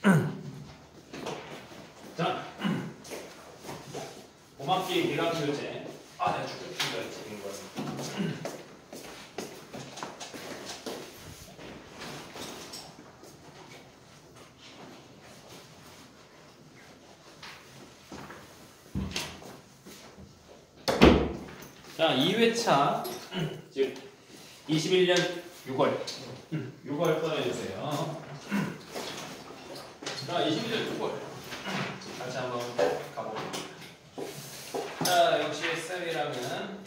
자, 고맙기 미각교재. 아, 내가 죽였지 이거. 자, 2회차 즉 21년 6월 6월 써내주세요. 자, 21년 6월 다시 한번 가보겠습니다. 자, 역시 쌤이라면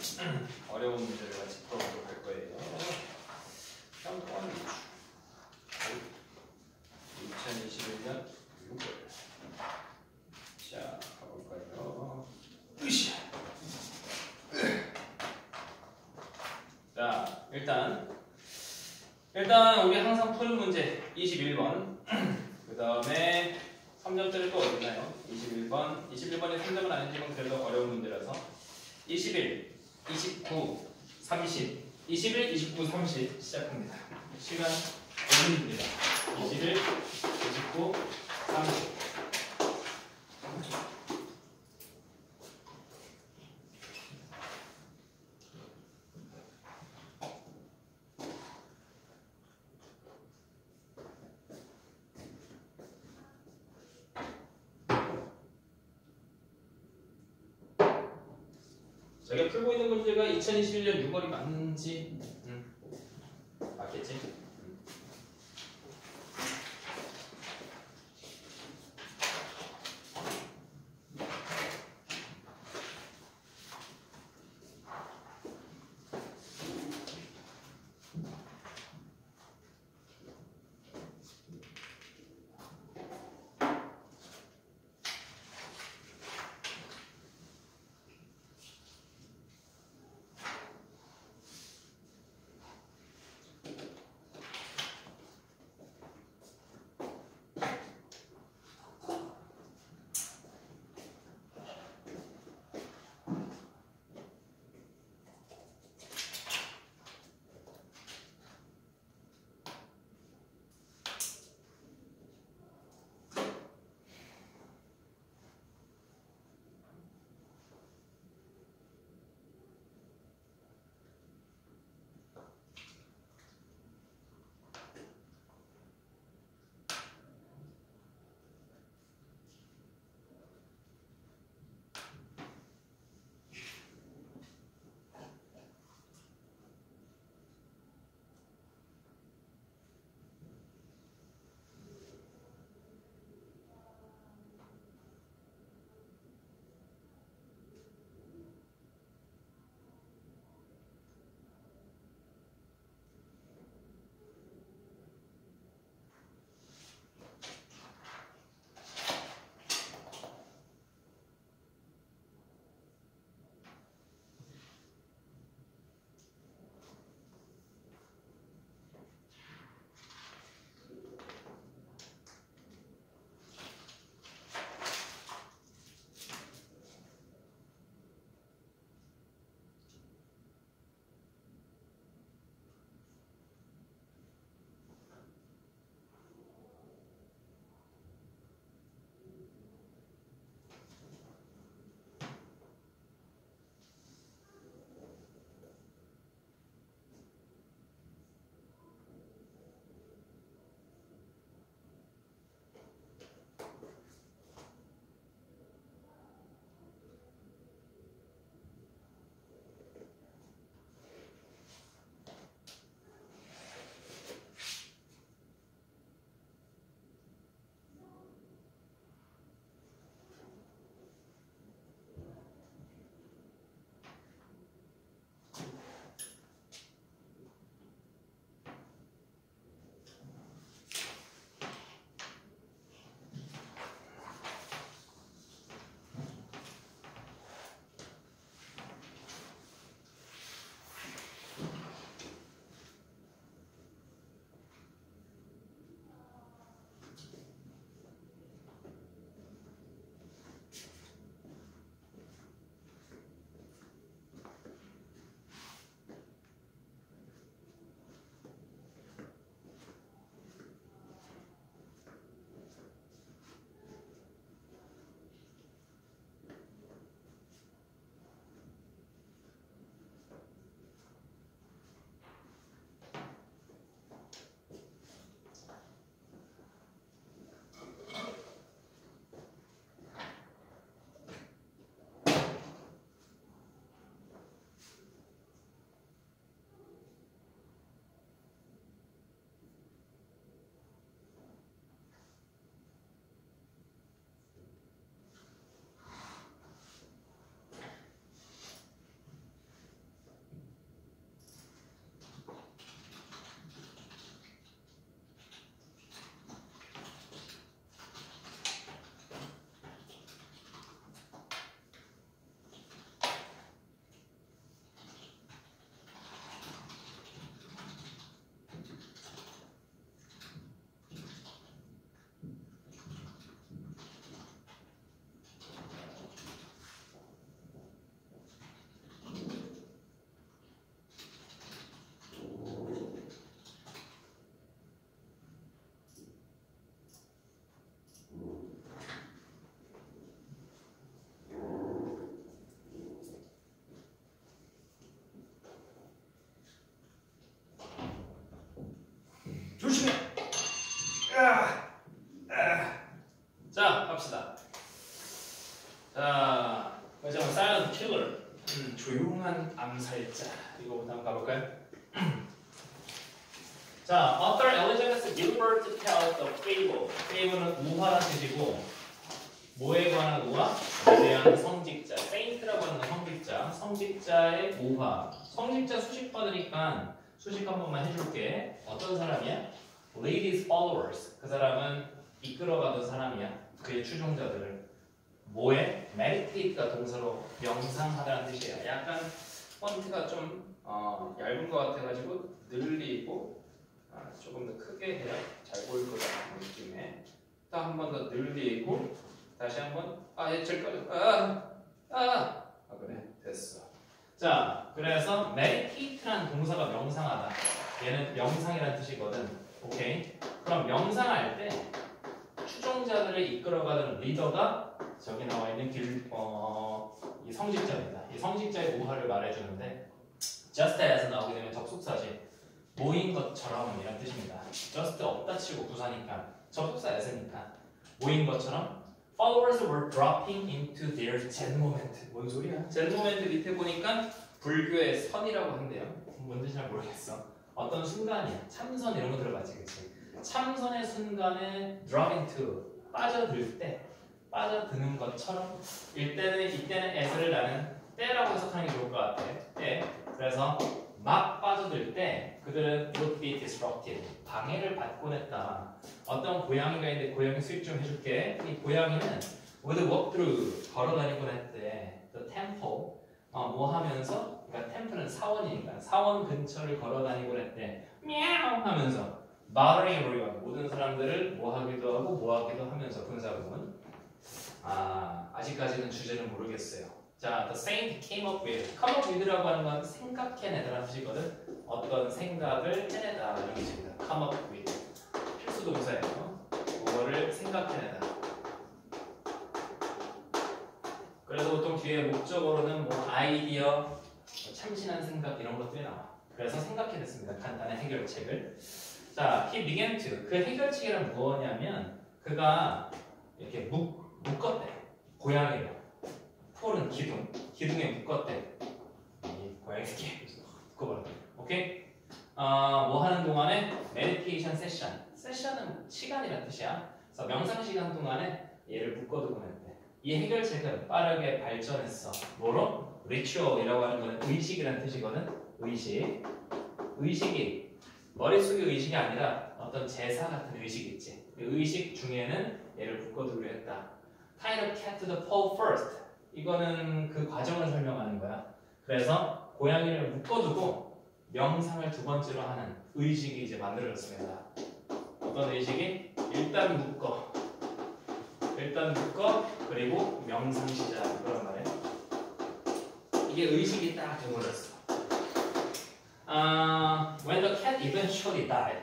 어려운 문제를 같이 풀어보도록 할 거예요. 평가원 2021년 6월. 자, 가볼까요? 으쌰. 자, 일단 우리 항상 푸는 문제 21번. 그 다음에 3점짜리 또 어디 있나요? 21번이 3점은 아니지만 그래도 어려운 문제라서 21, 29, 30 21, 29, 30 시작합니다. 시간 5분입니다. 21, 29, 30 저희가 풀고 있는 문제가 2021년 6월이 맞는지 맞겠지? 조용한 암살자. 이거부터 한번 가볼까요? 자, Author Elizabeth Gilbert tells the fable. fable은 우화란 뜻이고 뭐에 관한 우화? 위대한 성직자. saint라고 하는 성직자. 성직자의 우화. 성직자 수식 받으니까 수식 한 번만 해줄게. 어떤 사람이야? Lead his followers. 그 사람은 이끌어가던 사람이야. 그의 추종자들을. 뭐에? Meditate가 동사로 명상하다는 뜻이야. 약간 폰트가 좀 얇은 것 같아가지고 늘리고 조금 더 크게 해야 잘 보일 것 같은 느낌에 또 한 번 더 늘리고 다시 한번 그래 됐어. 자, 그래서 meditate라는 동사가 명상하다. 얘는 명상이라는 뜻이거든. 오케이. 그럼 명상할 때 추종자들을 이끌어가는 리더가 저기 나와 있는 이 성직자입니다. 이 성직자의 우화를 말해주는데 just as 나오게 되면 접속사지. 모인 것처럼 이란 뜻입니다. just 없다 치고 부사니까 접속사 as니까 모인 것처럼 followers were dropping into their zen moment. 뭔 소리야? zen moment 밑에 보니까 불교의 선이라고 한대요. 뭔지 잘 모르겠어. 어떤 순간이야. 참선 이런 거 들어봤지, 그치? 참선의 순간에 drop into 빠져들 때 빠져드는 것처럼 이때는 as를 나는 때라고 해석하는 게 좋을 것 같아. 때. 그래서 막 빠져들 때 그들은 would be disrupted. 방해를 받곤 했다. 어떤 고양이가 있는데 고양이 수익 좀 해줄게. 이 고양이는 would walk through 걸어다니곤 했대. The temple 뭐 하면서 그러니까 템플은 사원이니까 사원 근처를 걸어다니곤 했대. 미야옹 하면서 bothering everyone 모든 사람들을 뭐 하기도 하고 뭐 하기도 하면서 분사구문. 아직까지는 주제는 모르겠어요. 자, the saint came up with. come up with라고 하는 건 생각해내다라는 뜻이거든. 어떤 생각을 해내다 이런 뜻입니다. come up with. 필수 동사예요. 그거를 생각해내다. 그래서 보통 뒤에 목적어로는 뭐 아이디어, 뭐 참신한 생각 이런 것들이 나와. 그래서 생각해냈습니다. 간단한 해결책을. 자, he began to. 그 해결책이란 무엇이냐면 그가 이렇게 묶었대. 고양이가. 폴은 기둥에 묶었대. 이 고양이 새끼 묶어버려. 오케이? 뭐 하는 동안에 메디테이션 세션. 세션은 시간이란 뜻이야. 그래서 명상 시간 동안에 얘를 묶어두곤 했대. 이 해결책은 빠르게 발전했어. 뭐로? 리추얼이라고 하는 거는 의식이라는 뜻이거든. 의식이 머릿속의 의식이 아니라 어떤 제사 같은 의식이 있지. 그 의식 중에는 얘를 묶어두려 했다. Kind of kept the pole first. 이거는 그 과정을 설명하는 거야. 그래서 고양이를 묶어두고 명상을 두 번째로 하는 의식이 이제 만들어졌습니다. 어떤 의식이? 일단 묶어 그리고 명상 시작 그런 말이에요. 이게 의식이 딱 되어버렸어. When the cat eventually died.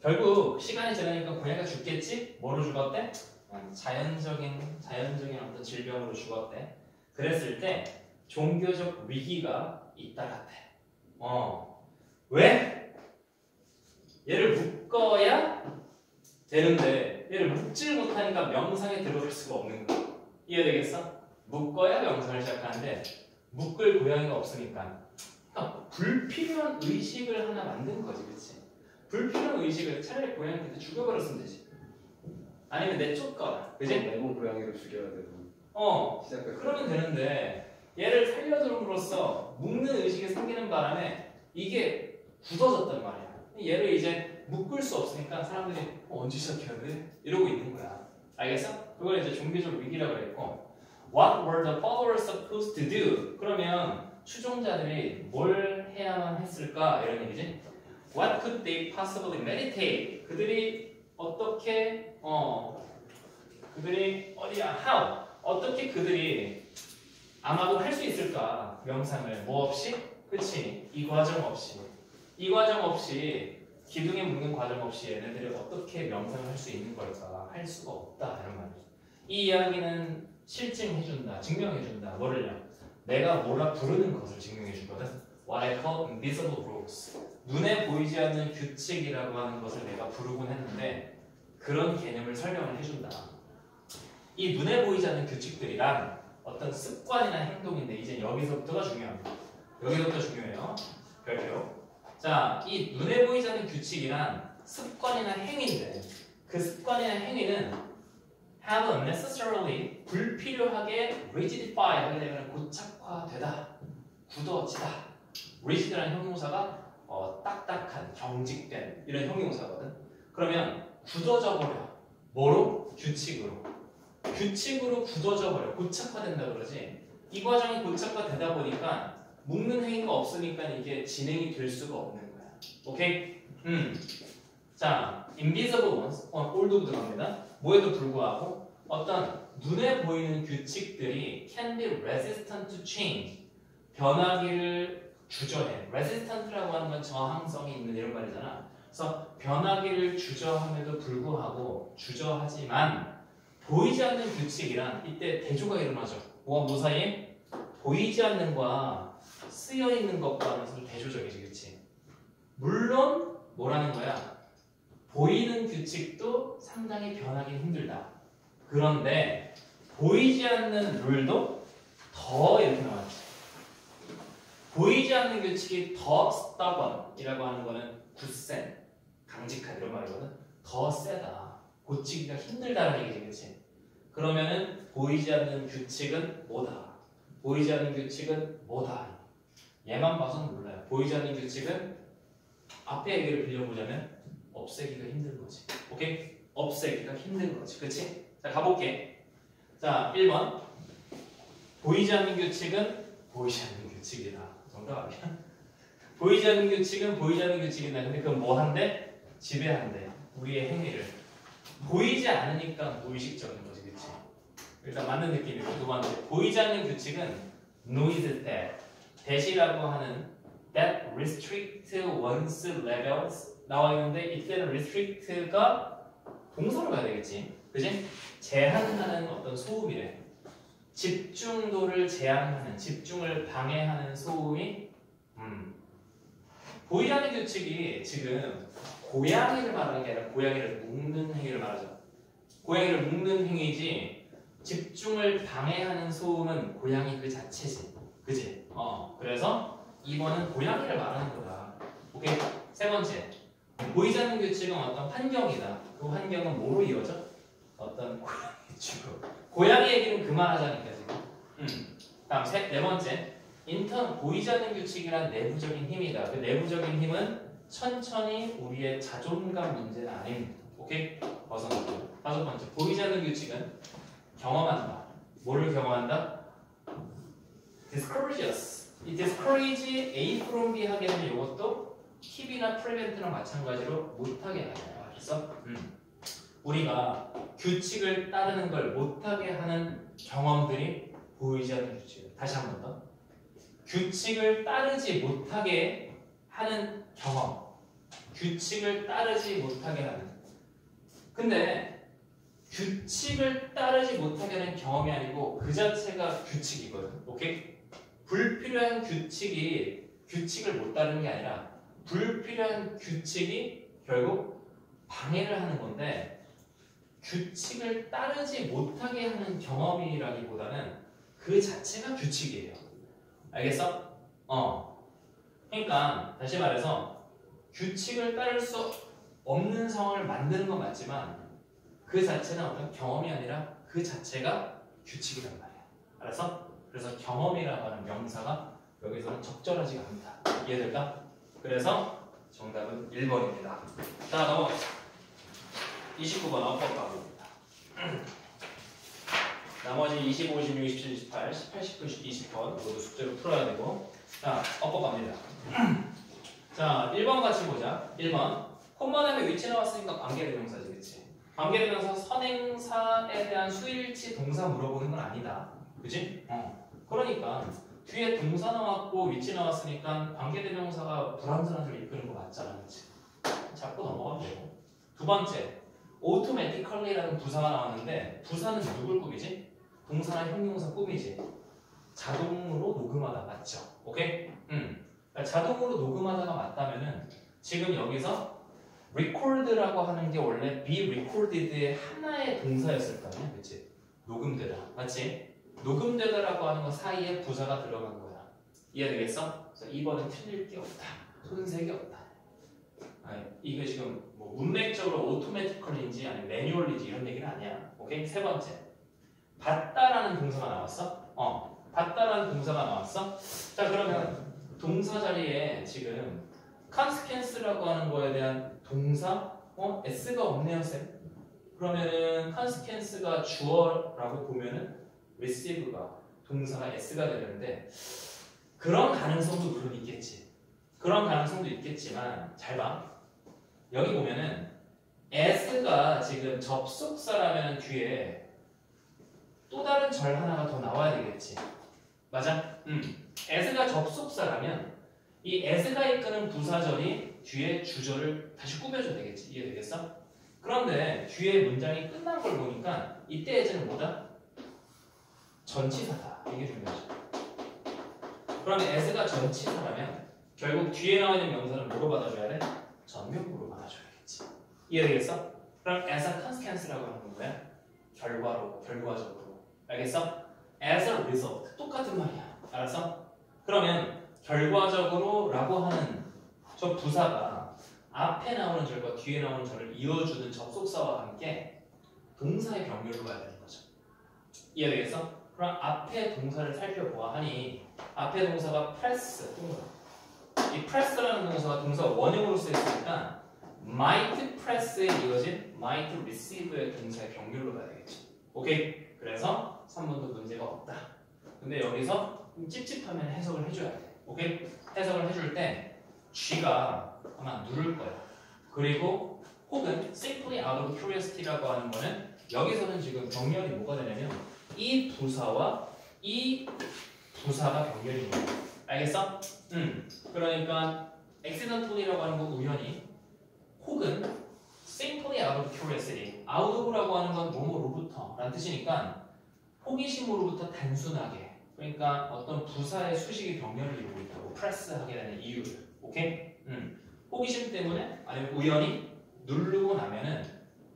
결국 시간이 지나니까 고양이가 죽겠지? 뭐로 죽었대? 자연적인 어떤 질병으로 죽었대. 그랬을 때 종교적 위기가 잇따랐대. 왜? 얘를 묶어야 되는데 얘를 묶질 못하니까 명상에 들어갈 수가 없는 거야. 이해되겠어? 묶어야 명상을 시작하는데 묶을 고양이가 없으니까 그러니까 불필요한 의식을 하나 만든 거지, 그렇지? 불필요한 의식을 차라리 고양이한테 죽여버렸으면 되지. 아니면 내쫓거나, 그지? 매번 고양이를 죽여야 되고. 그러면 되는데 얘를 살려줌으로써 묶는 의식이 생기는 바람에 이게 굳어졌단 말이야. 얘를 이제 묶을 수 없으니까 사람들이 언제 시작해야 돼? 이러고 있는 거야. 알겠어? 그걸 이제 종교적 위기라고 그랬고. What were the followers supposed to do? 그러면 추종자들이 뭘 해야만 했을까? 이런 얘기지. What could they possibly meditate? 그들이 어떻게 how? 어떻게 그들이 아마도 할 수 있을까? 명상을 뭐 없이? 그치? 이 과정 없이 기둥에 묶는 과정 없이 얘네들이 어떻게 명상을 할 수 있는 걸까? 할 수가 없다 이런 말이지. 이 이야기는 실증해준다, 증명해준다. 뭐를요? 내가 뭐라 부르는 것을 증명해주거든. What I call invisible rules. 눈에 보이지 않는 규칙이라고 하는 것을 내가 부르곤 했는데 그런 개념을 설명을 해준다. 이 눈에 보이지 않는 규칙들이란 어떤 습관이나 행동인데 이제 여기서부터가 중요합니다. 여기서부터 중요해요. 별표. 자, 이 눈에 보이지 않는 규칙이란 습관이나 행위인데 그 습관이나 행위는 have unnecessarily 불필요하게 rigidify 하게 되면 고착화되다, 굳어지다. rigid라는 형용사가 딱딱한, 경직된 이런 형용사거든. 그러면 굳어져 버려. 뭐로? 규칙으로. 규칙으로 굳어져 버려. 고착화된다 그러지. 이 과정이 고착화되다 보니까 묶는 행위가 없으니까 이게 진행이 될 수가 없는 거야. 오케이? 자, invisible ones, 올도 들어갑니다. 뭐에도 불구하고 어떤 눈에 보이는 규칙들이 can be resistant to change. 변하기를 주저해. resistant라고 하는 건 저항성이 있는 이런 말이잖아. 그래서 변하기를 주저함에도 불구하고 주저하지만 보이지 않는 규칙이란 이때 대조가 일어나죠. 뭐와 뭐 사이에? 보이지 않는 거와 쓰여 있는 것과 하면서 대조적이지, 그치? 물론 뭐라는 거야? 보이는 규칙도 상당히 변하기 힘들다. 그런데 보이지 않는 룰도 더 이렇게 나왔지. 보이지 않는 규칙이 더 stubborn이라고 하는 거는 굳센, 강직한 이런 말이거든. 더 세다. 고치기가 힘들다는 얘기지, 그치? 그러면은 보이지 않는 규칙은 뭐다? 보이지 않는 규칙은 뭐다? 얘만 봐서는 몰라요. 보이지 않는 규칙은 앞에 얘기를 빌려보자면 없애기가 힘든 거지. 오케이? 없애기가 힘든 거지. 그치? 자, 가볼게. 자, 1번. 보이지 않는 규칙은 보이지 않는 규칙이다. 정답 아니야? 보이지 않는 규칙은 보이지 않는 규칙이다. 근데 그건 뭐 한대? 지배한대. 우리의 행위를. 보이지 않으니까 무의식적인 거지. 그치? 일단 맞는 느낌이고. 두 번째. 보이지 않는 규칙은 noise that. that이라고 하는 that restrict one's levels 나와 있는데 이때는 restrict가 동사로 가야 되겠지. 그지? 제한하는 어떤 소음이래. 집중도를 제한하는, 집중을 방해하는 소음이 보이지 않는 규칙이 지금 고양이를 말하는 게 아니라 고양이를 묶는 행위를 말하죠. 고양이를 묶는 행위지 집중을 방해하는 소음은 고양이 그 자체지. 그지? 그래서 2번은 고양이를 말하는 거다. 오케이? 세 번째. 보이지 않는 규칙은 어떤 환경이다. 그 환경은 뭐로 이어져? 어떤 고양이 주고. 고양이 얘기는 그만하자니까 지금. 다음 네 번째. 인턴 보이지 않는 규칙이란 내부적인 힘이다. 그 내부적인 힘은 천천히 우리의 자존감 문제는 아닙니다. 오케이? 벗어나고. 다섯 번째. 보이지 않는 규칙은 경험한다. 뭐를 경험한다? discourages. 이 discourage A from B 하게 되면 이것도 keep이나 prevent랑 마찬가지로 못하게 하는 거야. 그래서 우리가 규칙을 따르는 걸 못하게 하는 경험들이 보이지 않는 규칙. 다시 한 번 더. 규칙을 따르지 못하게 하는 경험. 규칙을 따르지 못하게 하는. 근데 규칙을 따르지 못하게 하는 경험이 아니고 그 자체가 규칙이거든. 오케이? 불필요한 규칙을 못 따르는 게 아니라 불필요한 규칙이 결국 방해를 하는 건데 규칙을 따르지 못하게 하는 경험이라기보다는 그 자체가 규칙이에요. 알겠어? 그러니까 다시 말해서 규칙을 따를 수 없는 상황을 만드는 건 맞지만 그 자체는 어떤 경험이 아니라 그 자체가 규칙이란 말이야. 알았어? 그래서 경험이라고 하는 명사가 여기서는 적절하지가 않다. 이해될까? 그래서 정답은 1번입니다. 자, 넘어가. 29번 어법 가봅니다. 나머지 25, 26, 27, 28, 18, 19, 20번 모두 숙제로 풀어야 되고. 자, 어법 갑니다. 자, 1번 같이 보자. 1번. 콤마 다음에 위치 나왔으니까 관계대명사지, 그치? 관계대명사 선행사에 대한 수일치 동사 물어보는 건 아니다. 그치? 그러니까 뒤에 동사 나왔고 위치 나왔으니까 관계대명사가 불완전한 소리 이끄는 거 맞잖아, 그치? 잡고 넘어가면 되고. 두 번째. automatically라는 부사가 나왔는데 부사는 누굴 꾸미지? 동사나 형용사 꾸미지. 자동으로 녹음하다 맞죠? 오케이? 그러니까 자동으로 녹음하다가 맞다면은 지금 여기서 record라고 하는 게 원래 be recorded의 하나의 동사였을 거 아니야, 그치? 녹음되다, 맞지? 녹음되다라고 하는 거 사이에 부사가 들어간 거야. 이해되겠어? 그래서 2번은 틀릴 게 없다. 손색이 없다. 이게 지금 뭐 문맥적으로 오토매티컬인지 아니면 매뉴얼인지 이런 얘기는 아니야. 오케이? 세 번째. 받다라는 동사가 나왔어? 받다라는 동사가 나왔어? 자, 그러면 동사 자리에 지금 consequence라고 하는 거에 대한 동사? s가 없네요, 쌤. 그러면은 consequence가 주어라고 보면은 receive가 동사가 s가 되는데 그런 가능성도 물론 있겠지. 그런 가능성도 있겠지만 잘 봐. 여기 보면은 as가 지금 접속사라면 뒤에 또 다른 절 하나가 더 나와야 되겠지. 맞아? as가 접속사라면 이 as가 이끄는 부사절이 뒤에 주절을 다시 꾸며줘야 되겠지. 이해되겠어? 그런데 뒤에 문장이 끝난 걸 보니까 이때 as는 뭐다? 전치사다. 이게 중요하죠. 그러면 as가 전치사라면 결국 뒤에 나와 있는 명사는 뭐로 받아줘야 돼? 전명구로 받아줘야겠지. 이해되겠어? 그럼 as a consequence라고 하는 건 뭐야? 결과적으로. 알겠어? as a result. 똑같은 말이야. 알았어? 그러면 결과적으로 라고 하는 저 부사가 앞에 나오는 절과 뒤에 나오는 절을 이어주는 접속사와 함께 동사의 병렬로 가야 되는 거죠. 이해되겠어? 그럼 앞에 동사를 살펴보아 하니 앞에 동사가 press. 이 press라는 동사가 동사 원형으로 쓰였으니까 might press에 이어진 might receive의 동사의 병렬로 가야 되겠지. 오케이? 그래서 3번도 문제가 없다. 근데 여기서 좀 찝찝하면 해석을 해줘야 돼. 오케이? 해석을 해줄 때 G가 아마 누를 거야. 그리고 혹은 simply out of curiosity라고 하는 거는 여기서는 지금 병렬이 뭐가 되냐면 이 부사와 이 부사가 병렬인 거야. 알겠어? 그러니까 accidentally라고 하는 거 우연히 혹은 simply out of curiosity. out of라고 하는 건 뭐뭐로부터 라는 뜻이니까 호기심으로부터 단순하게 그러니까 어떤 부사의 수식이 병렬을 이루고 있다고 press하게 되는 이유를 오케이? 호기심 때문에 아니면 우연히 누르고 나면은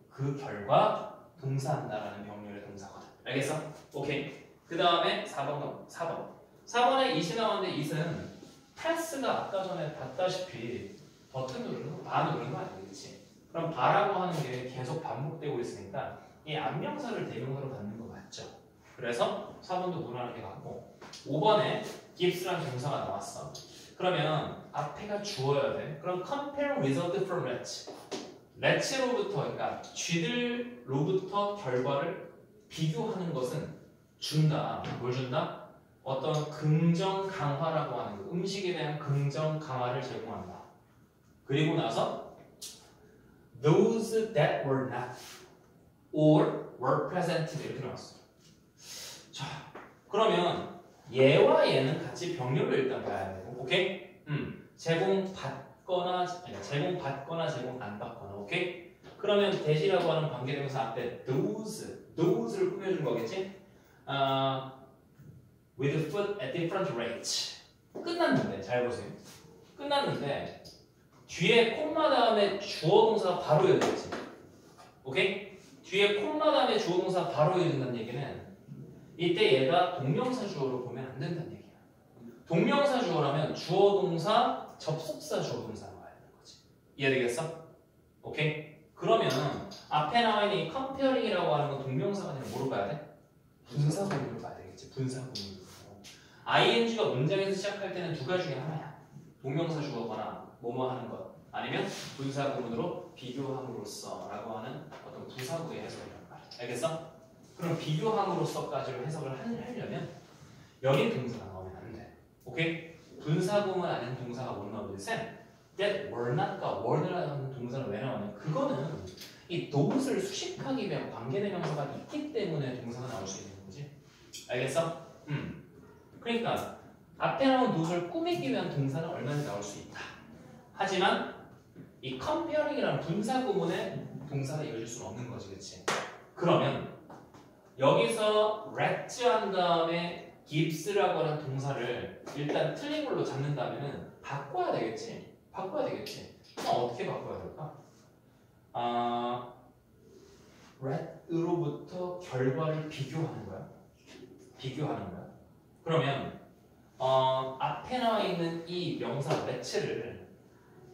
그 결과 동사한다라는 병렬의 동사거든. 알겠어? 오케이. 그 다음에 4번에 it이 나왔는데 it은 press가 아까 전에 봤다시피 버튼 누르는 거, 바 누르는 거 아니겠지? 그럼 바라고 하는 게 계속 반복되고 있으니까 이 안명사를 대명사로 받는 거 맞죠? 그래서 4번도 무난하게 갔고 5번에 gives라는 동사가 나왔어. 그러면 앞에가 주어야 돼. 그럼 compare result from let's. let's로부터 그러니까 쥐들로부터 결과를 비교하는 것은 준다. 뭘 준다? 어떤 긍정 강화라고 하는 거. 음식에 대한 긍정 강화를 제공한다. 그리고 나서 those that were not or were present 이렇게 나왔어. 자, 그러면 얘와 얘는 같이 병렬로 일단 봐야 되고, 오케이? 제공받거나 제공 안 받거나, 오케이? 그러면 that이라고 하는 관계대명사 앞에 those를 꾸며준 거겠지? with foot at different rates. 끝났는데, 잘 보세요. 끝났는데 뒤에 콤마 다음에 주어 동사가 바로 이어졌지. 오케이? 뒤에 콤마 다음에 주어 동사가 바로 이어진다는 얘기는 이때 얘가 동명사 주어로 보면 안 된다는 얘기야. 동명사 주어라면 주어 동사, 접속사 주어 동사 나와야 되는 거지. 이해되겠어? 오케이? 그러면 앞에 나와 있는 이 comparing이라고 하는 건 동명사가 아니라 뭐로 봐야 돼? 분사구문으로 봐야 되겠지. 분사구문으로. ing가 문장에서 시작할 때는 두 가지 중에 하나야. 동명사 주어거나 뭐뭐 하는 것 아니면 분사구문으로 비교함으로써 라고 하는 어떤 부사구의 해석이란 말이야. 알겠어? 그럼 비교함으로써까지로 해석을 하려면 여긴 동사가 나오면 안 돼. 오케이? 분사구문 아닌 동사가 못 나오는데 쌤, that were not과 were라는 동사는 왜 나오냐? 그거는 이 those를 수식하기 위한 관계대명사가 있기 때문에 동사가 나올 수 있는 거지. 알겠어? 그러니까 앞에 나온 those를 꾸미기 위한 동사는 얼마나 나올 수 있다. 하지만 이 comparing이라는 분사구문에 동사가 이어질 수는 없는 거지, 그렇지? 그러면 여기서 let's 한 다음에 gives라고 하는 동사를 일단 틀린 걸로 잡는다면은 바꿔야 되겠지? 바꿔야 되겠지? 그럼 어떻게 바꿔야 될까? let으로부터 결과를 비교하는 거야. 비교하는 거야. 그러면 앞에 나와 있는 이 명사 let를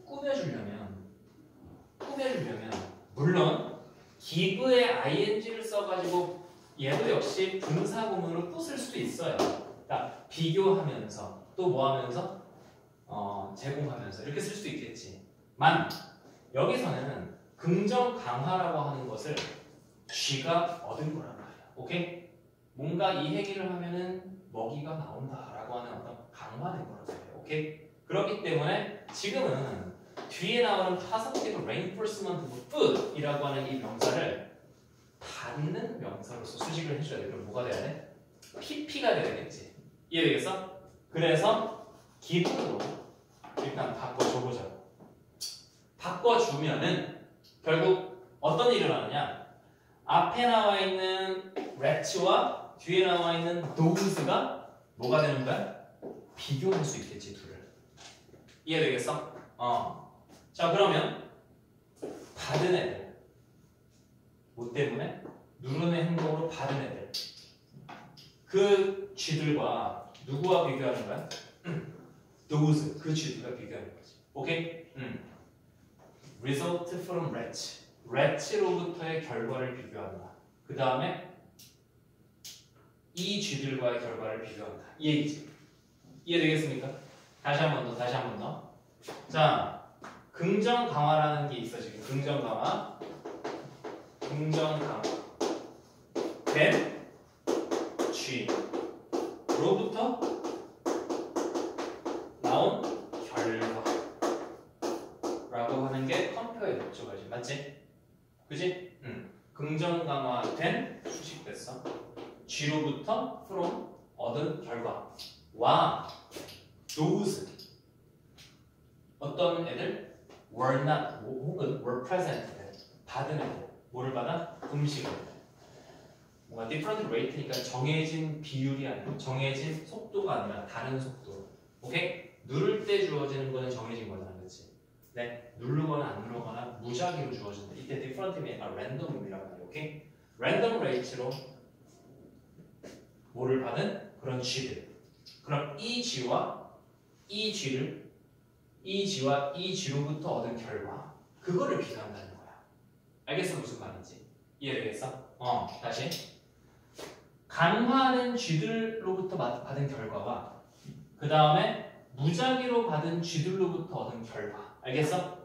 꾸며주려면 물론 give에 ing를 써가지고 얘도 역시 분사구문으로 부술 수도 있어요. 그러니까 비교하면서 또 뭐하면서 제공하면서 이렇게 쓸 수도 있겠지만 여기서는 긍정 강화라고 하는 것을 쥐가 얻은 거란 말이야. 오케이? 뭔가 이 행위를 하면은 먹이가 나온다라고 하는 어떤 강화된 거란 말이야. 오케이? 그렇기 때문에 지금은 뒤에 나오는 positive reinforcement of food이라고 하는 이 명사를 받는 명사로서 수식을 해줘야 돼. 그럼 뭐가 돼야 돼? PP가 돼야 되겠지. 이해되겠어? 그래서 기본으로 일단 바꿔줘보자. 바꿔주면은 결국 어떤 일을 하느냐? 앞에 나와 있는 let와 뒤에 나와 있는 those가 뭐가 되는 거야? 비교할 수 있겠지, 둘을. 이해되겠어? 자, 그러면 받은 애들. 뭐 때문에? 누르는 행동으로 받은 애들. 그 쥐들과 누구와 비교하는 거야? those, 그 쥐들과 비교하는 거지. 오케이? result from rat. rat로부터의 결과를 비교한다. 그 다음에 이 쥐들과의 결과를 비교한다. 이 얘기지. 이해되겠습니까? 다시 한 번 더. 자, 긍정 강화라는 게 있어 지금. 긍정 강화. 된 쥐로부터 나온 결과라고 하는 게 컴페어의 목적이지. 맞지? 그지? 긍정 강화된 수식됐어. 쥐로부터 from 얻은 결과와 those 어떤 애들 were not 혹은 were present 받은 애들 뭐를 받아? 음식을. 뭔가 different rate니까 정해진 비율이 아니고 정해진 속도가 아니라 다른 속도. 오케이? 누를 때 주어지는 거는 정해진 거잖아, 그렇지? 네, 누르거나 안 누르거나 무작위로 주어진다. 이때 different이 아니라 random이라고 해요. 오케이? random rate로 뭐를 받은 그런 쥐들. 그럼 이 쥐와 이 쥐로부터 얻은 결과, 그거를 비교한다는 거야. 알겠어? 무슨 말인지 이해되겠어? 다시. 강화하는 쥐들로부터 받은 결과와 그 다음에 무작위로 받은 쥐들로부터 얻은 결과. 알겠어?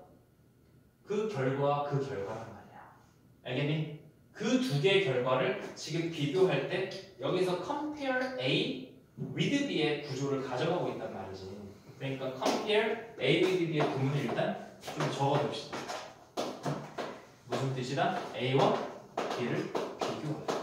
그 결과와 그 결과란 말이야. 알겠니? 그 두 개의 결과를 지금 비교할 때 여기서 compare A with B의 구조를 가져가고 있단 말이지. 그러니까 compare A with B의 구문을 일단 좀 적어둡시다. 무슨 뜻이다? A와 B를 비교하다.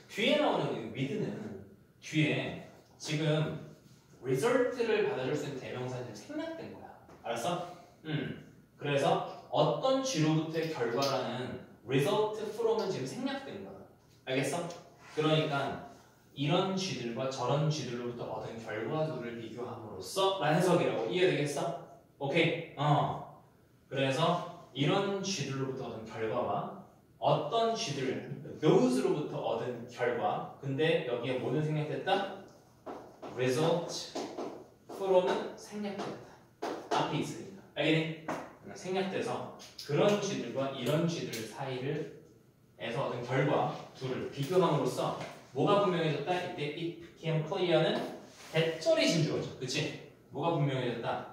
뒤에 나오는 with는 뒤에 지금 result를 받아줄 수 있는 대명사는 생략된 거야. 알았어? 그래서 어떤 쥐로부터의 결과라는 result from은 지금 생략된 거야. 알겠어? 그러니까 이런 쥐들과 저런 쥐들로부터 얻은 결과들을 비교함으로써 라는 해석이라고. 이해되겠어? 오케이. 그래서 이런 쥐들로부터 얻은 결과와 어떤 쥐들, those로부터 얻은 결과. 근데 여기에 뭐는 생략됐다? result from은 생략됐다. 앞에 있으니까. 알겠니? 생략돼서 그런 쥐들과 이런 쥐들 사이에서 얻은 결과 둘을 비교함으로써 뭐가 분명해졌다? 이때 it became clear는 대절이 진주어죠. 그치? 뭐가 분명해졌다?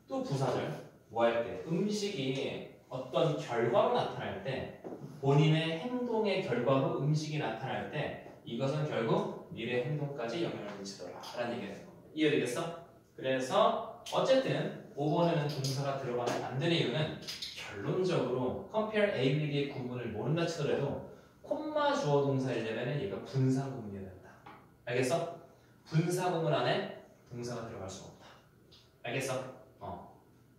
또 부사절. 뭐 할 때? 음식이 어떤 결과로 나타날 때 본인의 행동의 결과로 음식이 나타날 때 이것은 결국 미래 행동까지 영향을 미치더라 라는 얘기가 되는 겁니다. 이해되겠어? 그래서 어쨌든 5번에는 동사가 들어가면 안 되는 이유는 결론적으로 compare A with B의 구문을 모른다 치더라도 콤마 주어 동사이려면 얘가 분사 구문이어야 된다. 알겠어? 분사 구문 안에 동사가 들어갈 수가 없다. 알겠어?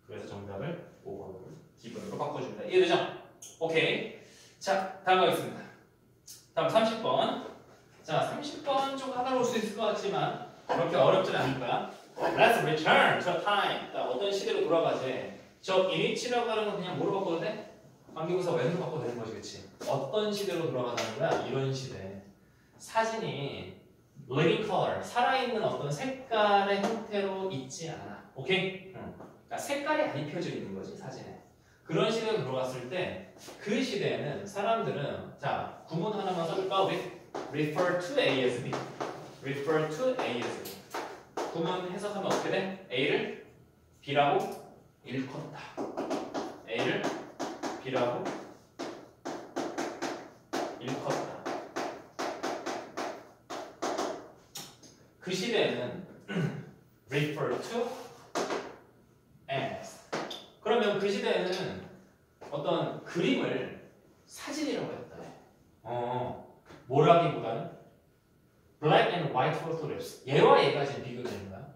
그래서 정답을 5번으로 기본으로 바꿔줍니다. 이해되죠? 오케이. 자, 다음 가겠습니다. 다음 30번. 자, 30번 좀 까다로울 수 있을 것 같지만 그렇게 어렵지는 않을 거야. Let's return to time. 자, 어떤 시대로 돌아가지. 저 init라고 하는 건 그냥 뭐로 바꿔도 돼? 관계부사 when으로 바꿔도 되는 거지, 그치? 어떤 시대로 돌아가자는 거야? 이런 시대. 사진이 living color, 살아있는 어떤 색깔의 형태로 있지 않아. 오케이? 그러니까 색깔이 안 입혀져 있는 거지, 사진에. 그런 시대로 들어갔을 때 그 시대에는 사람들은 자, 구문 하나만 써줄까? refer to A as B. refer to A as B. 구문 해석하면 어떻게 돼? A를 B라고 일컫다. A를 B라고 일컫다. 그 시대에는 refer to as. 그러면 그 시대에는 어떤 그림을 사진이라고 했다. 뭐라기보다는 black and white photographs. 얘와 얘가 지금 비교되는 거야.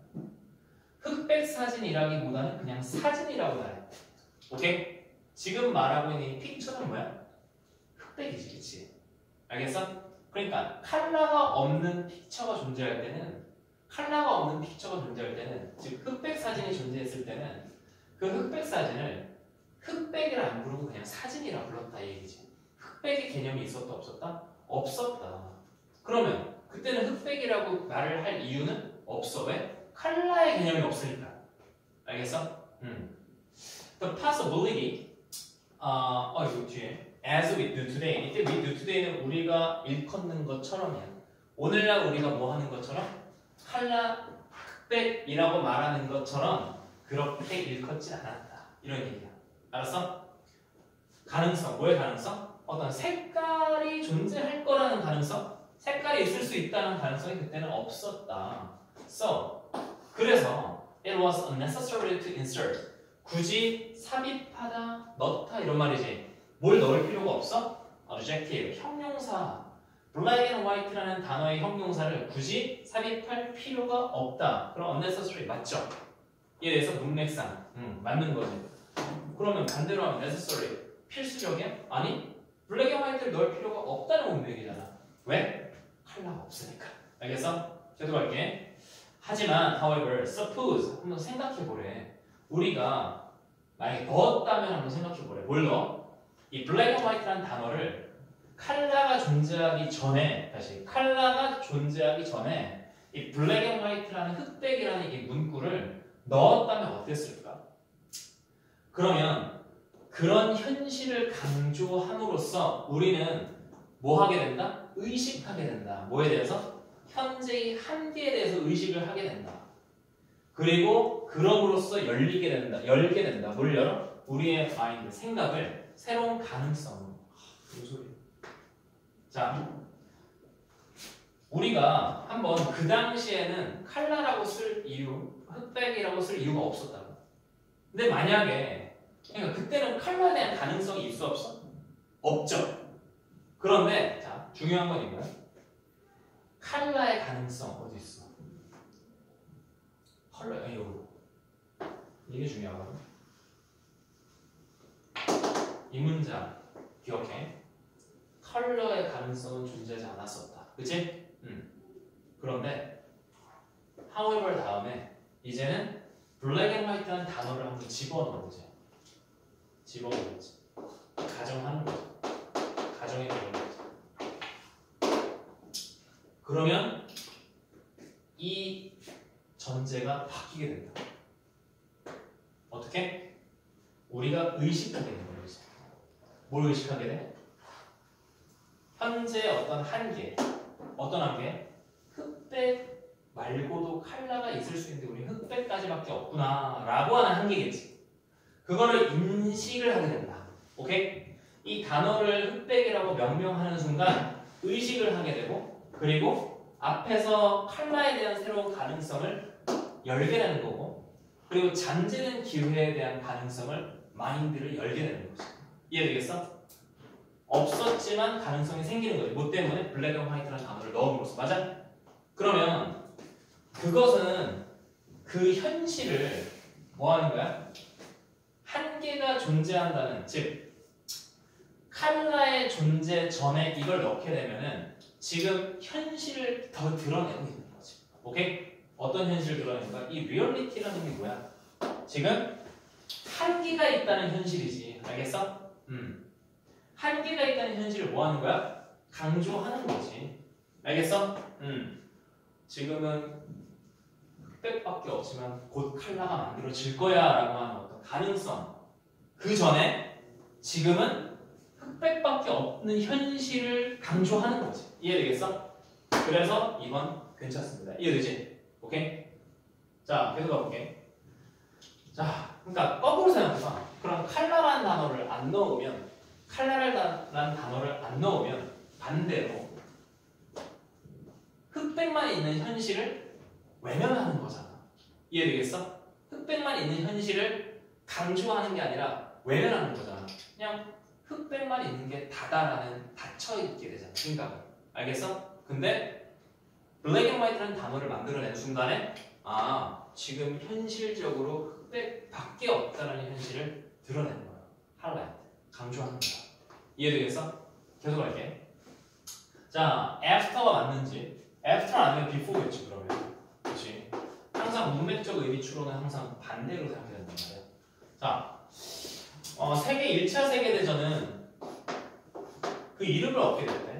흑백 사진이라기보다는 그냥 사진이라고 해. 오케이? 지금 말하고 있는 이 픽처는 뭐야? 흑백이지, 그치? 알겠어? 그러니까 컬러가 없는 픽처가 존재할 때는 즉 흑백 사진이 존재했을 때는 그 흑백 사진을 흑백이라 안 부르고 그냥 사진이라 불렀다 이 얘기지. 흑백의 개념이 있었다 없었다? 없었다. 그러면 그때는 흑백이라고 말을 할 이유는 없어. 왜? 컬러의 개념이 없으니까. 알겠어? The possibility 이거 뒤에 as we do today. 이때 we do today는 우리가 일컫는 것처럼이야. 오늘날 우리가 뭐 하는 것처럼 컬러 흑백이라고 말하는 것처럼 그렇게 일컫지 않았다. 이런 얘기야. 알았어? 가능성. 뭐의 가능성? 어떤 색깔이 존재할 거라는 가능성? 색깔이 있을 수 있다는 가능성이 그때는 없었다. 그래서 it was unnecessary to insert. 굳이 삽입하다, 넣다 이런 말이지. 뭘 넣을 필요가 없어? adjective, 형용사. black and white라는 단어의 형용사를 굳이 삽입할 필요가 없다. 그럼 unnecessary 맞죠? 이에 대해서 문맥상 맞는 거지. 그러면 반대로 하면 necessary 필수적이야? 아니 black and white를 넣을 필요가 없다는 문맥이잖아. 왜? 컬러가 없으니까. 알겠어? 계속할게. 하지만 however suppose 한번 생각해보래. 우리가 만약에 넣었다면 한번 생각해보래. 뭘 넣어? 이 black and white라는 단어를 컬러가 존재하기 전에 이 black and white라는 흑백이라는 이 문구를 넣었다면 어땠을까? 그러면 그런 현실을 강조함으로써 우리는 뭐 하게 된다? 의식하게 된다. 뭐에 대해서? 현재의 한계에 대해서 의식을 하게 된다. 그리고 그럼으로써 열게 된다. 뭘 열어? 우리의 마인드, 생각을 새로운 가능성으로. 무슨 소리야? 자, 우리가 한번 그 당시에는 컬러라고 쓸 이유, 흑백이라고 쓸 이유가 없었다고. 근데 만약에 그러니까 그때는 컬러에 대한 가능성이 있어 없어? 없죠. 그런데 자, 중요한 건 이거야. 컬러의 가능성 어디 있어? 여기. 이게 중요하거든. 이 문장 기억해. 컬러의 가능성은 존재하지 않았었다. 그치? 그런데 however 다음에 이제는 black and white라는 단어를 한번 집어넣어보자. 가정하는 거지. 가정해 보는 거지. 그러면 이 전제가 바뀌게 된다. 어떻게? 우리가 의식하게 되는 거지. 뭘 의식하게 돼? 현재 어떤 한계, 어떤 한계? 흑백 말고도 컬러가 있을 수 있는데 우리 흑백까지밖에 없구나 라고 하는 한계겠지. 그거를 인식을 하게 된다. 오케이? 이 단어를 흑백이라고 명명하는 순간 의식을 하게 되고 그리고 앞에서 컬러에 대한 새로운 가능성을 열게 되는 거고 그리고 잠재는 기회에 대한 가능성을 마인드를 열게 되는 거지. 이해되겠어? 없었지만 가능성이 생기는 거지. 뭐 때문에? 블랙 앤 화이트라는 단어를 넣음으로써. 맞아? 그러면 그것은 그 현실을 뭐 하는 거야? 한계가 존재한다는, 즉 컬러의 존재 전에 이걸 넣게 되면은 지금 현실을 더 드러내고 있는 거지. 오케이? 어떤 현실을 드러내는가? 이 리얼리티라는 게 뭐야? 지금 한계가 있다는 현실이지. 알겠어? 한계가 있다는 현실을 뭐 하는 거야? 강조하는 거지. 알겠어? 지금은 흑백밖에 없지만 곧 칼라가 만들어질 거야 라고 하는 어떤 가능성. 그 전에 지금은 흑백밖에 없는 현실을 강조하는 거지. 이해되겠어? 그래서 이건 괜찮습니다. 이해되지? 오케이? 자, 계속 가볼게. 자, 그러니까 거꾸로 생각해봐. 그럼 칼라라는 단어를 안 넣으면, 칼라라는 단어를 안 넣으면 반대로 흑백만 있는 현실을 외면하는 거잖아. 이해되겠어? 흑백만 있는 현실을 강조하는 게 아니라 외면하는 거잖아. 그냥 흑백만 있는 게 다다라는 닫혀있게 되잖아. 생각은. 알겠어? 근데 블랙 앤 화이트라는 단어를 만들어낸 순간에 지금 현실적으로 흑백밖에 없다는 현실을 드러내는 거야. 하이라이트. 강조하는 거야. 이해되겠어? 계속 할게. 자, after가 맞는지. after 아니면 before겠지 그러면. 그렇지? 항상 문맥적 의미 추론은 항상 반대로 생각해야 된단 말이야. 자, 세계 1차 세계대전은 그 이름을 얻게 될 때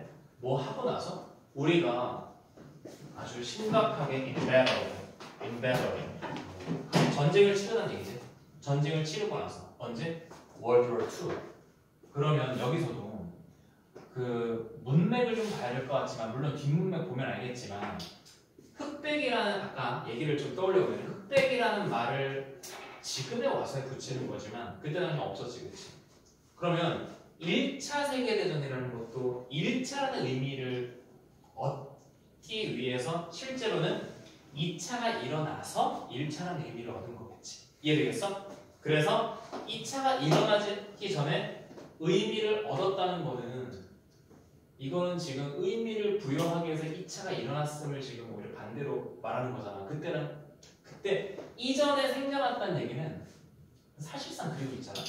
뭐 하고 나서 우리가 아주 심각하게 embattled 전쟁을 치르는 얘기지. 전쟁을 치르고 나서 언제? World War II. 그러면 여기서도 그 문맥을 좀 봐야 될 것 같지만 물론 뒷문맥 보면 알겠지만 흑백이라는 아까 얘기를 좀 떠올려보면 흑백이라는 말을 지금에 와서 붙이는 거지만 그때 당시 없었지, 그치? 그러면 1차 세계대전이라는 것도 1차라는 의미를 얻기 위해서 실제로는 2차가 일어나서 1차라는 의미를 얻은 거겠지. 이해되겠어? 그래서 2차가 일어나기 전에 의미를 얻었다는 거는 이거는 지금 의미를 부여하기 위해서 2차가 일어났음을 지금 오히려 반대로 말하는 거잖아. 그때 이전에 생겨났다는 얘기는 사실상 그리고 있잖아.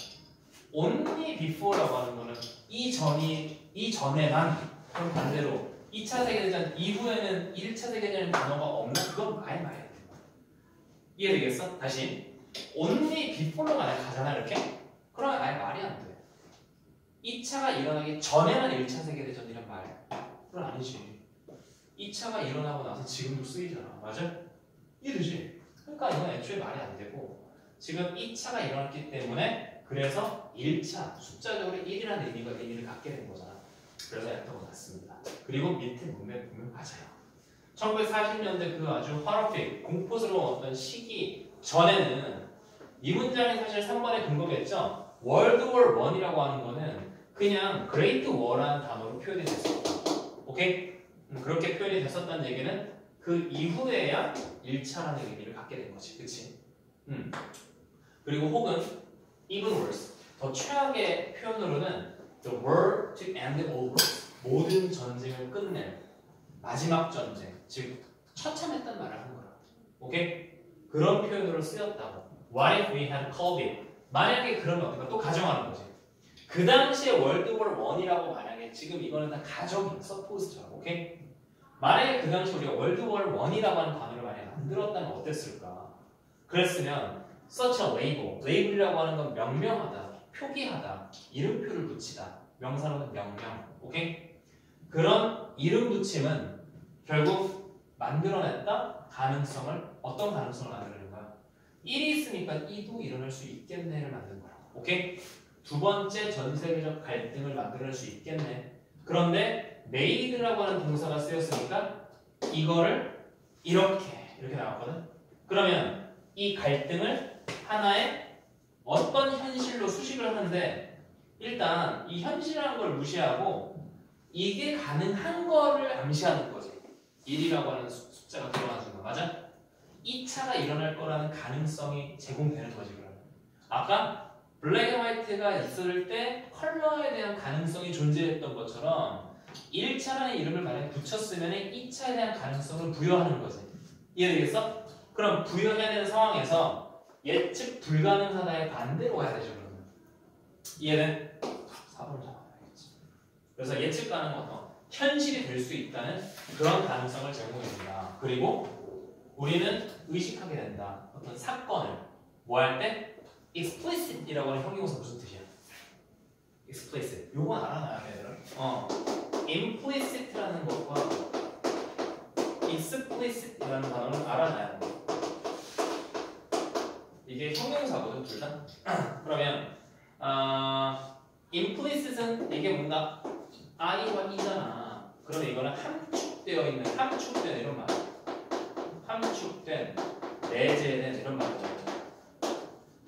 only before라고 하는 거는 이전에만 그럼 반대로 2차 세계대전 이후에는 1차 세계대전 단어가 없나? 그건 아예 말이 안 돼. 이해되겠어? 다시 only before로 만약 가잖아 이렇게? 그러면 아예 말이 안 돼. 2차가 일어나기 전에만 1차 세계대전이란 말 그건 아니지. 2차가 일어나고 나서 지금도 쓰이잖아. 맞아? 이해되지? 그러니까 이건 애초에 말이 안 되고 지금 2차가 일어났기 때문에 그래서 1차 숫자적으로 1이라는 의미를 갖게 된 거잖아. 그래서 애터가 같습니다. 그리고 밑에 문맥 보면 맞아요. 1940년대 그 아주 화롭게 공포스러운 어떤 시기 전에는 이 문장이 사실 3번의 근거겠죠. 월드 워 1이라고 하는 거는 그냥 그레이트 워라는 단어로 표현이 됐었다. 오케이? 그렇게 표현이 됐었다는 얘기는 그 이후에야 1차라는 의미를 갖게 된 거지. 그치? 그리고 혹은 even worse, 더 최악의 표현으로는 the war to end all wars, 모든 전쟁을 끝낼 마지막 전쟁, 즉 처참했단 말을 하는 거야. 오케이? 그런 표현으로 쓰였다고. What if we had called it? 만약에 그러면 어떨까? 또 가정하는 거지. 그 당시에 월드워 1이라고 만약에 지금 이거는 다 가정이야. 서포즈처럼. 오케이? 만약에 그 당시 우리가 월드워 1이라고 하는 단어를 만약에 만들었다면 어땠을까? 그랬으면 such a label, label이라고 하는 건 명명하다, 표기하다, 이름표를 붙이다, 명사로는 명명, 오케이? 그런 이름 붙임은 결국 만들어냈다 가능성을 어떤 가능성을 만들어낸 거야? 1이 있으니까 2도 일어날 수 있겠네를 만든 거야, 오케이? 두 번째 전 세계적 갈등을 만들어낼 수 있겠네. 그런데 made라고 하는 동사가 쓰였으니까 이거를 이렇게 나왔거든. 그러면 이 갈등을 하나의 어떤 현실로 수식을 하는데 일단 이 현실이라는 걸 무시하고 이게 가능한 거를 암시하는 거지. 1이라고 하는 숫자가 들어가는 거 맞아? 2차가 일어날 거라는 가능성이 제공되는 거지. 그러면 아까 블랙 앤 화이트가 있을 때 컬러에 대한 가능성이 존재했던 것처럼 1차라는 이름을 만약에 붙였으면 2차에 대한 가능성을 부여하는 거지. 이해되겠어? 그럼 부여해야 되는 상황에서 예측 불가능하다의 반대로 가야 되죠. 그러면 이해는 4번을 잡아야겠지. 그래서 예측 가능한 현실이 될 수 있다는 그런 가능성을 제공해준다. 그리고 우리는 의식하게 된다. 어떤 사건을 뭐 할 때 explicit이라고 하는 형용사 무슨 뜻이야? explicit. 요거 알아놔야 돼, 얘들아. implicit라는 것과 explicit이라는 단어는 알아놔야 돼. 이게 형용사거든, 둘 다. 그러면 implicit은 이게 뭔가 I와 E잖아. 그러면 이거는 함축되어 있는, 함축된 이런 말. 함축된, 내재된 이런 말이죠.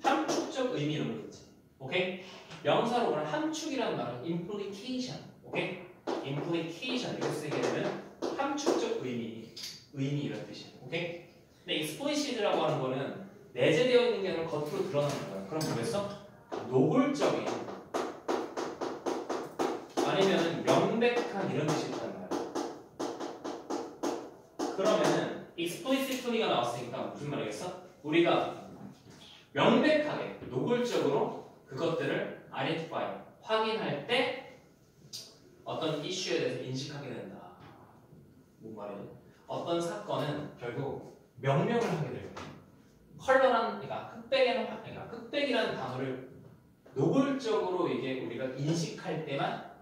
함축적 의미 이런 거 있지. 오케이? 명사로 보면 함축이라는 말은 implication. 오케이? implication 이렇게 쓰게 되면 함축적 의미 이런 뜻이야. 오케이? 근데 explicit라고 하는 거는 내재되어 있는 게 아니라 겉으로 드러나는 거야. 그럼 뭐겠어? 노골적인 아니면은 명백한 이런 뜻이 있단 말이야. 그러면은 explicitly가 나왔으니까 무슨 말이겠어? 우리가 명백하게 노골적으로 그것들을 identify 확인할 때 어떤 이슈에 대해서 인식하게 된다. 뭔 말이지? 어떤 사건은 결국 명명을 하게 될 거야. 컬러란, 그러니까 흑백이라는 단어를 노골적으로 이게 우리가 인식할 때만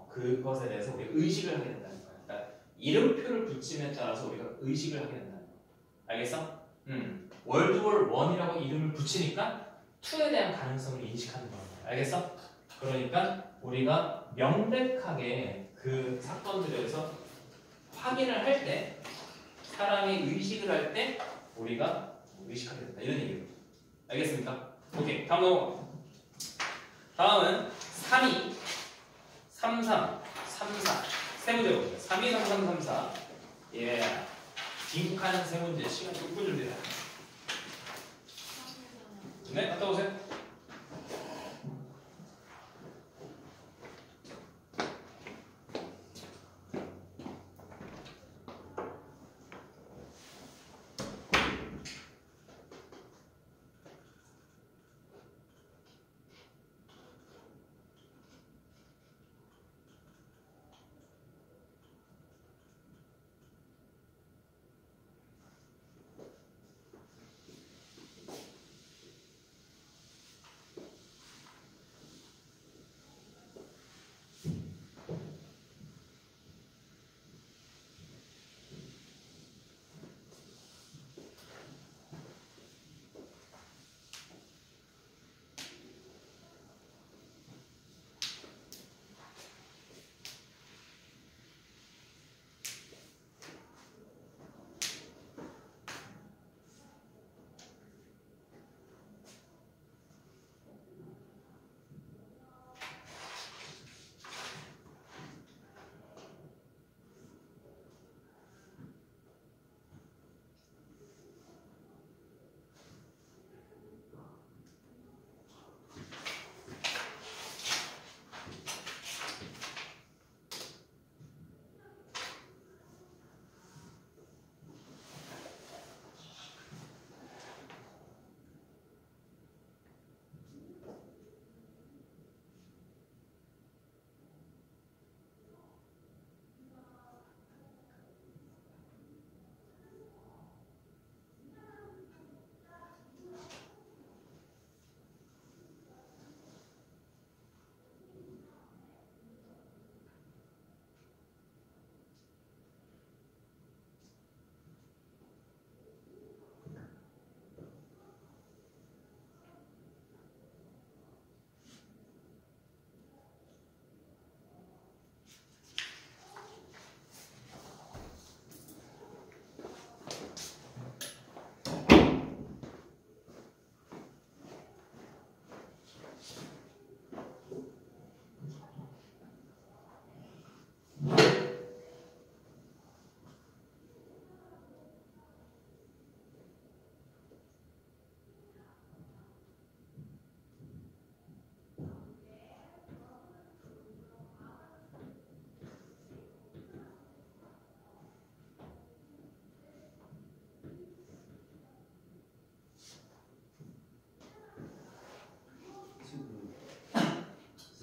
그것에 대해서 우리가 의식을 하게 된다는 거야. 그러니까 이름표를 붙임에 따라서 우리가 의식을 하게 된다는 거야. 알겠어? 월드월 1이라고 이름을 붙이니까 2에 대한 가능성을 인식하는 거야. 알겠어? 그러니까 우리가 명백하게 그 사건들에 대해서 확인을 할 때, 사람이 의식을 할 때 우리가 의식하게 된다. 이런 얘기예요. 알겠습니까? 오케이. 다음 넘어가. 다음은 3이 33, 34 세 문제 봅니다. 3, 2, 3, 3, 3, 4. 예. 빈칸 세 문제 시간 좀 꿀줍니다. 네, 갔다 오세요.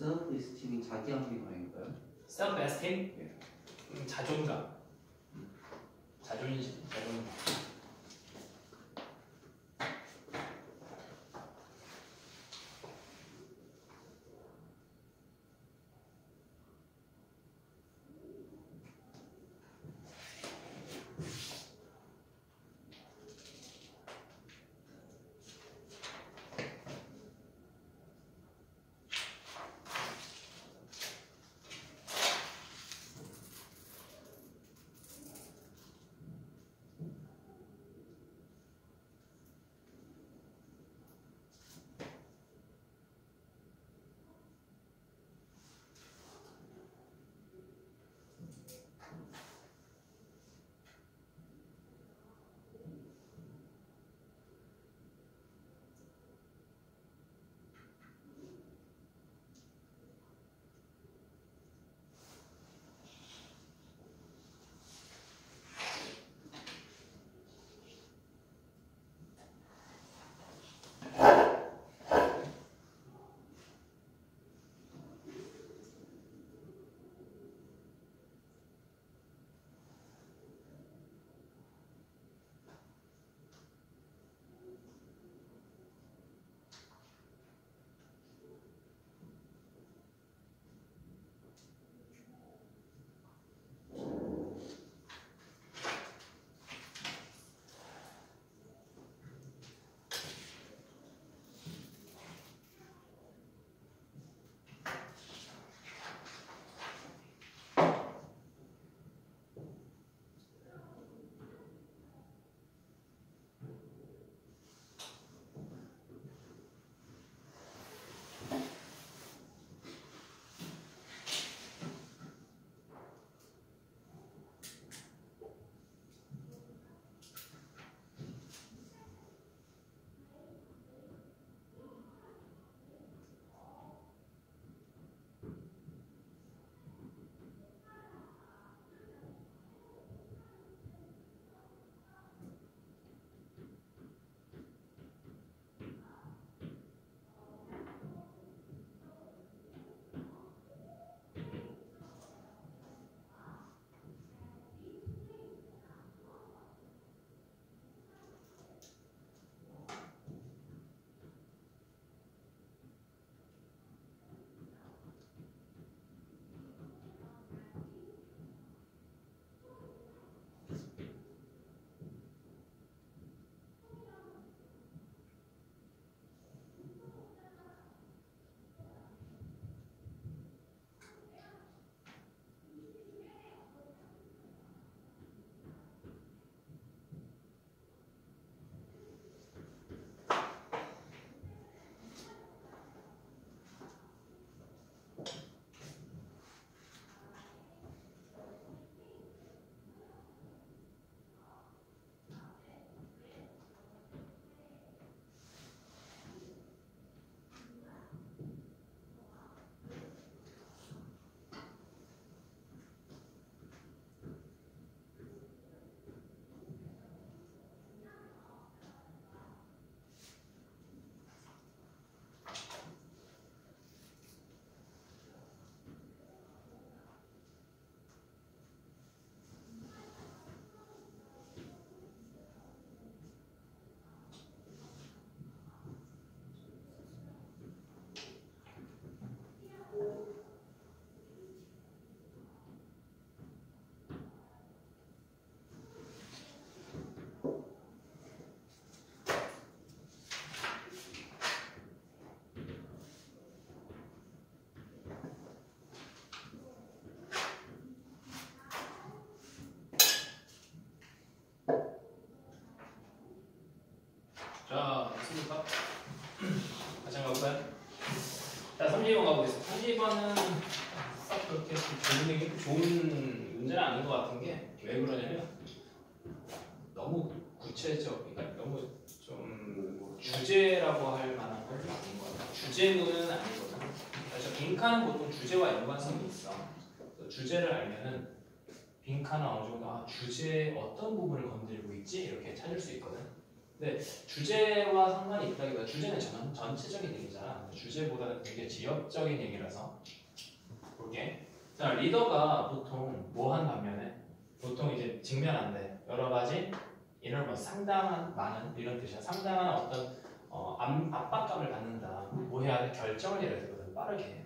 셀프 에스팀이 자기 합리화인가요? self esteem? 자존감. 자존심. 자존감. 32번 가보겠습니다. 32번은 싹 그렇게 좋은 문제는 아닌 것 같은 게 왜 그러냐면 너무 구체적, 그러니까 너무 좀 주제라고 할 만한 건 아닌 것 같아요. 주제문은 아니거든. 그래서 빈칸은 보통 주제와 연관성이 있어. 주제를 알면은 빈칸은 어느 정도 주제의 어떤 부분을 건드리고 있지 이렇게 찾을 수 있거든. 근데 주제와 상관이 있다기보다 주제는 전체적인 얘기잖아. 주제보다는 되게 지역적인 얘기라서 볼게. 자, 리더가 보통 뭐 한 반면에 보통 이제 직면한데 여러 가지 enormous 상당한 많은 이런 뜻이야. 상당한 어떤 압박감을 받는다. 뭐 해야 돼? 결정을 내려야 되거든. 빠르게 해요.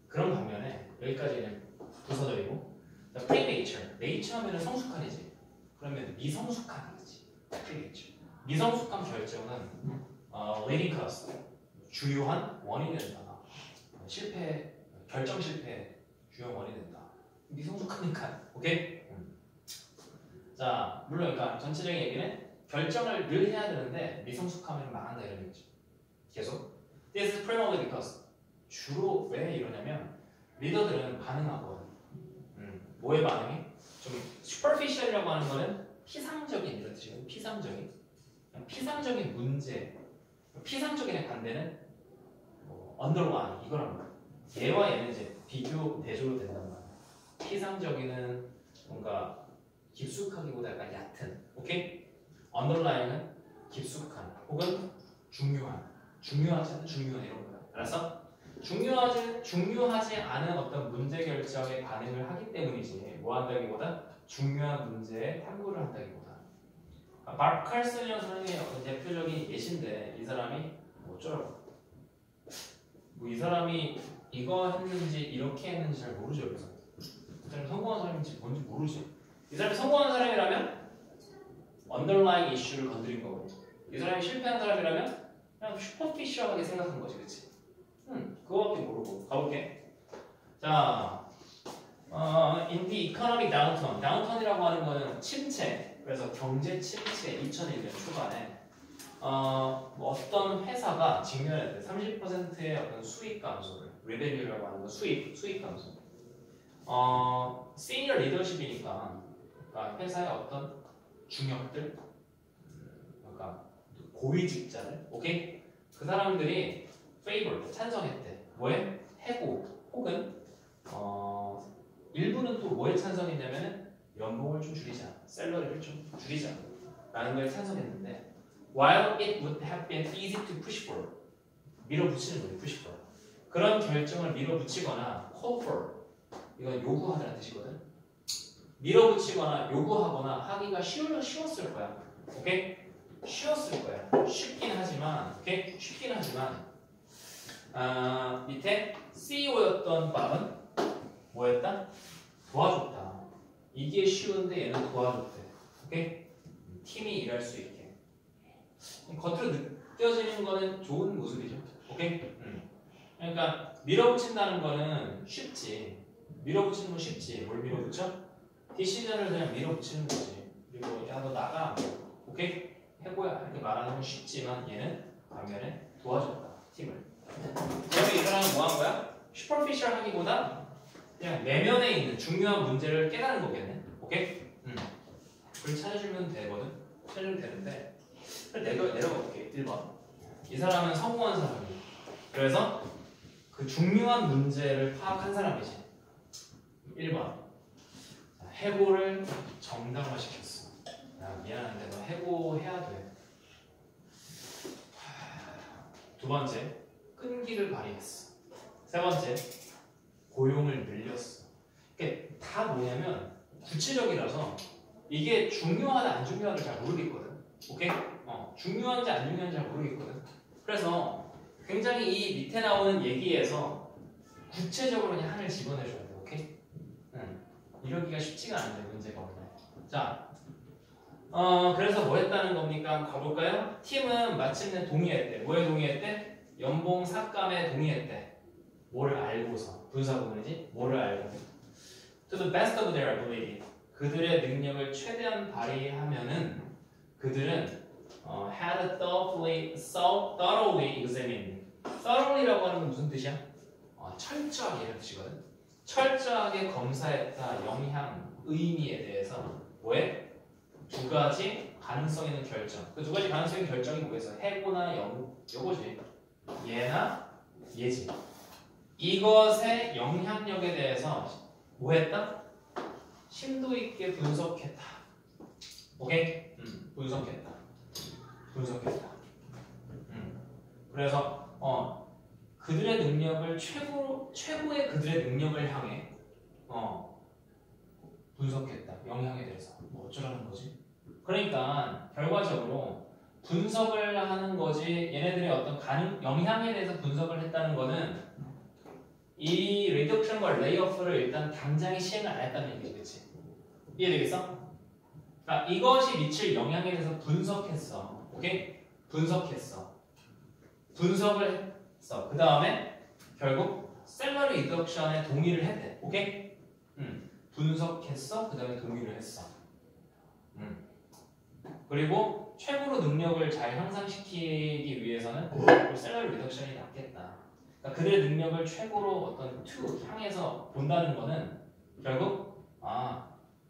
그런 반면에 여기까지는 부서져있고 pre-nature, nature 하면은 성숙한이지. 그러면 미성숙한이지. pre-nature. 미성숙한 결정은 leading cause, 주요한 원인이 된다. 결정 실패 주요 원인이 된다. 미성숙하니까, 오케이? 자, 물론 그러니까 전체적인 얘기는 결정을 늘 해야 되는데 미성숙하면 망한다 이런 얘기죠. 계속. This is primarily because 주로 왜 이러냐면 리더들은 반응하거든. 뭐에 반응해? 좀 superficial이라고 하는 거는 피상적인 이런 뜻이거든. 피상적인 문제. 피상적인의 반대는 underlying 이거란 거야. 얘와 얘는 이제 비교 대조로 된단 말이야. 피상적인은 뭔가 깊숙하기보다 약간 얕은, 오케이? underlying은 깊숙한 혹은 중요하지 않은 중요한 이런 거야. 알았어? 중요하지 않은 어떤 문제 결정에 반응을 하기 때문이지 뭐 한다기보다 중요한 문제에 탐구를 한다기보다. 마크 칼슨이라는 사람이 대표적인 예시인데 이 사람이 어쩌라고? 뭐 이 사람이 이거 했는지 이렇게 했는지 잘 모르죠. 그래서 이 사람이 성공한 사람인지 뭔지 모르지. 이 사람이 성공한 사람이라면 underlying 이슈를 건드린 거고 이 사람이 실패한 사람이라면 그냥 슈퍼피셜하게 생각한 거지, 그치? 그거밖에 모르고 가볼게. 자, in the economic downturn, downturn이라고 하는 거는 침체. 그래서 경제 침체 2001년 초반에 어떤 회사가 직면할 때 30%의 어떤 수익 감소를 revenue라고 하는 건 수익 감소. senior leadership이니까 그러니까 회사의 어떤 중역들, 그러니까 고위 직자들, 오케이? 그 사람들이 favor, 찬성했대. 뭐에? 해고 혹은 일부는 또 뭐에 찬성했냐면은 연봉을 좀 줄이자, 샐러리를 좀 줄이자 라는 거에 찬성했는데 while it would have been easy to push for 밀어붙이는 거예요, push for 그런 결정을 밀어붙이거나 call for 이건 요구하다는 뜻이거든. 밀어붙이거나 요구하거나 하기가 쉬웠을 거야. 오케이? 쉬웠을 거야. 쉽긴 하지만, 오케이? 쉽긴 하지만, 밑에 CEO였던 밥은 뭐였다? 도와줬다. 이게 쉬운데 얘는 도와줬대. 오케이? 팀이 일할 수 있게. 겉으로 느껴지는 거는 좋은 모습이죠. 오케이? 그러니까 밀어붙인다는 거는 쉽지. 밀어붙이는 건 쉽지. 뭘 밀어붙여? 디시전을 그냥 밀어붙이는 거지. 그리고 야 너 나가. 오케이? 해고야. 이렇게 말하는 건 쉽지만 얘는 반면에 도와줬다. 팀을. 그러면 이 사람은 뭐 한 거야? 슈퍼피셜 하기보다 그냥 내면에 있는 중요한 문제를 깨달은 거겠네. 오케이? 그걸 찾아주면 되거든. 찾아주면 되는데 내려가 볼게. 1번. 이 사람은 성공한 사람이야. 그래서 그 중요한 문제를 파악한 사람이지. 1번. 해고를 정당화시켰어. 야, 미안한데 너 해고해야 돼. 두 번째, 끈기를 발휘했어. 세 번째, 고용을 늘렸어. 이게 다 뭐냐면 구체적이라서 이게 중요하다 안 중요하다를 잘 모르겠거든. 오케이? 중요한지 안 중요한지 잘 모르겠거든. 그래서 굉장히 이 밑에 나오는 얘기에서 구체적으로 그냥 하나를 집어내줘야 돼. 오케이? 이러기가 쉽지가 않은데 문제가 오늘. 자, 그래서 뭐 했다는 겁니까? 가볼까요? 팀은 마침내 동의했대. 뭐에 동의했대? 연봉 삭감에 동의했대. 뭐를 알고서. 분사구문이지? 뭐를 알고. To the best of their ability. 그들의 능력을 최대한 발휘하면은 그들은 had thoroughly examined. thoroughly라고 하는 건 무슨 뜻이야? 철저하게 이런 뜻이거든. 철저하게 검사했다. 영향, 의미에 대해서 뭐해? 두 가지 가능성 있는 결정. 그 두 가지 가능성 있는 결정이 뭐겠어? 해고나 요거지. 얘나 얘지. 이것의 영향력에 대해서 뭐 했다? 심도 있게 분석했다. 오케이? 분석했다. 그래서 그들의 능력을 최고의 그들의 능력을 향해 분석했다. 영향에 대해서 뭐 어쩌라는 거지? 그러니까 결과적으로 분석을 하는 거지. 얘네들의 어떤 영향에 대해서 분석을 했다는 거는 이 리덕션과 레이오프를 일단 당장에 시행을 안 했다는 얘기지, 그렇지? 이해되겠어? 그러니까 이것이 미칠 영향에 대해서 분석했어. 오케이? 분석을 했어. 그 다음에 결국 셀러리 리덕션에 동의를 했대. 오케이? 분석했어. 그 다음에 동의를 했어. 그리고 최고로 능력을 잘 향상시키기 위해서는 셀러리 리덕션이 낫겠다. 그러니까 그들의 능력을 최고로 어떤 향해서 본다는 거는 결국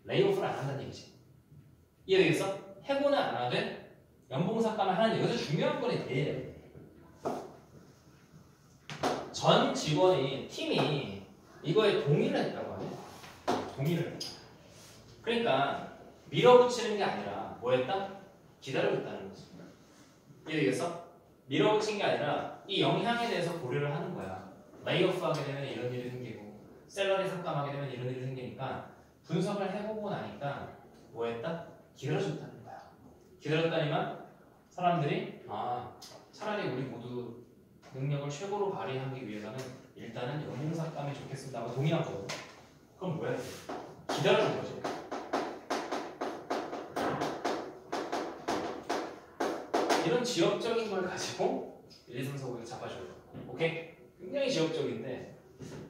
레이오프를 안 한다는 얘기지. 이해되겠어? 해고는 안 하되 연봉 삭감을 하는 데 여기서 중요한 건 얘. 전 직원이 팀이 이거에 동의를 했다고 하네. 동의를 했다. 그러니까 밀어붙이는 게 아니라 뭐 했다? 기다려줬다는 거지. 이해되겠어? 밀어붙인 게 아니라 이 영향에 대해서 고려를 하는 거야. 레이오프 하게 되면 이런 일이 생기고 샐러리 삭감하게 되면 이런 일이 생기니까 분석을 해보고 나니까 뭐 했다? 기다려줬다는 거야. 기다렸다니만 사람들이 차라리 우리 모두 능력을 최고로 발휘하기 위해서는 일단은 연봉 삭감이 좋겠습니다 하고 동의한 거거든. 그럼 뭐야? 기다려준 거지. 이런 지역적인 걸 가지고 1, 2, 3, 4, 5를 잡아줘요. 오케이? 굉장히 지역적인데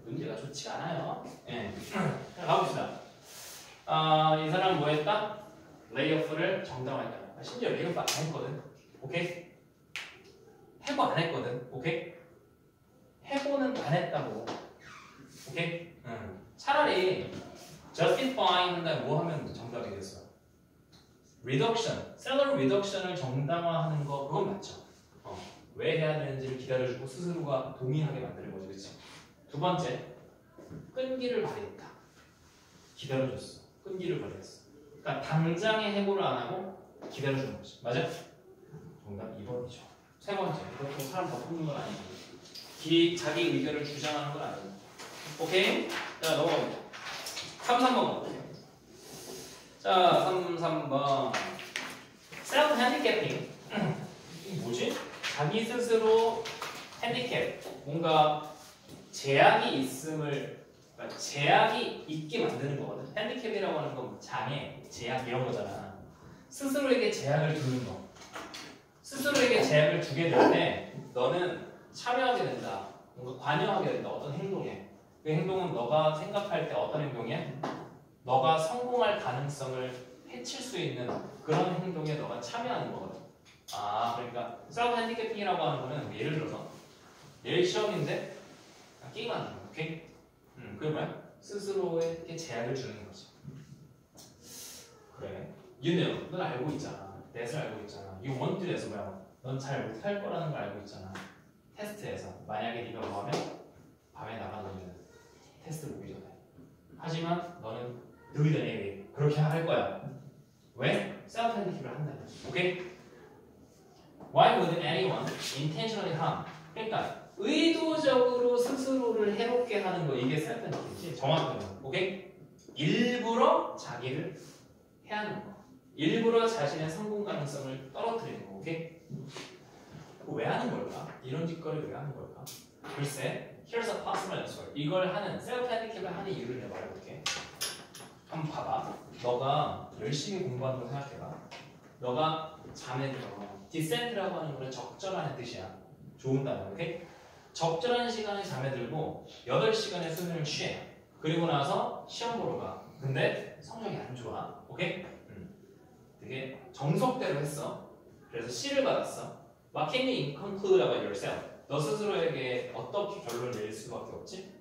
문제가 좋지가 않아요. 예. 가봅시다. 이 사람은 뭐 했다? 레이오프를 정당화했다. 심지어 레이오프 안 했거든. 오케이? 해고 안 했거든. 오케이? 해고는 안 했다고. 오케이? 차라리 justify 한다 뭐 하면 정답이 됐어? reduction, salary reduction을 정당화하는 거 그건 맞죠. 왜 해야 되는지를 기다려주고 스스로가 동의하게 만드는 거지, 그렇지? 두 번째, 끈기를 발휘했다. 기다려줬어. 끈기를 발휘했어. 그러니까 당장에 해고를 안 하고 기다려주는 거지. 맞아? 정답 2번이죠. 세 번째, 이것도 사람 덮는 건 아니고 자기 의견을 주장하는 건 아니고. 오케이? 자, 넘어갑니다. 3, 3번. 자, 3번. 셀프 핸디캐핑. 이게 뭐지? 자기 스스로 핸디캡, 뭔가 제약이 있게 만드는 거거든. 핸디캡이라고 하는 건 장애, 제약 이런 거잖아. 스스로에게 제약을 두는 거. 스스로에게 제약을 두게 될 때 너는 참여하게 된다. 뭔가 관여하게 된다. 어떤 행동에. 그 행동은 너가 생각할 때 어떤 행동이야? 너가 성공할 가능성을 해칠 수 있는 그런 행동에 너가 참여하는 거거든. 그러니까 셀프 핸디캐핑이라고 하는 거는 예를 들어서 내일 시험인데 게임하는 거. 오케이? 그게 뭐야? 스스로에게 제약을 주는 거지. 그래. 윤혜영, 넌 알고 있잖아. 넷을 알고 있잖아. You want to에서 뭐야? 넌 잘 못할 거라는 걸 알고 있잖아. 테스트에서 만약에 네가 뭐하면 밤에 나가놓으면 테스트 보기 전에. 하지만 너는 너희들에게 그렇게 할 거야. 왜? 셀프 핸디캡을 한다는 거지. 오케이? Why would anyone intentionally harm? 그러니까 의도적으로 스스로를 해롭게 하는 거 이게 셀프 핸디캡이지. 정확하게. 오케이? 일부러 자기를 해하는 거. 일부러 자신의 성공 가능성을 떨어뜨리는 거. 오케이? 왜 하는 걸까? 이런 짓거리 왜 하는 걸까? 글쎄, here's a possible answer. 이걸 하는 셀프 핸디캡을 하는 이유를 내가 말해볼게. 한번 봐봐. 너가 열심히 공부하는 거 생각해봐. 너가 잠에 들어. 디센트라고 하는 거는 적절한 뜻이야. 좋은 단어, 오케이? 적절한 시간에 잠에 들고 8시간의 수면을 취해. 그리고 나서 시험 보러 가. 근데 성적이 안 좋아. 오케이? 되게 정석대로 했어. 그래서 C를 받았어. What can you conclude about yourself? 너 스스로에게 어떻게 결론을 내릴 수밖에 없지?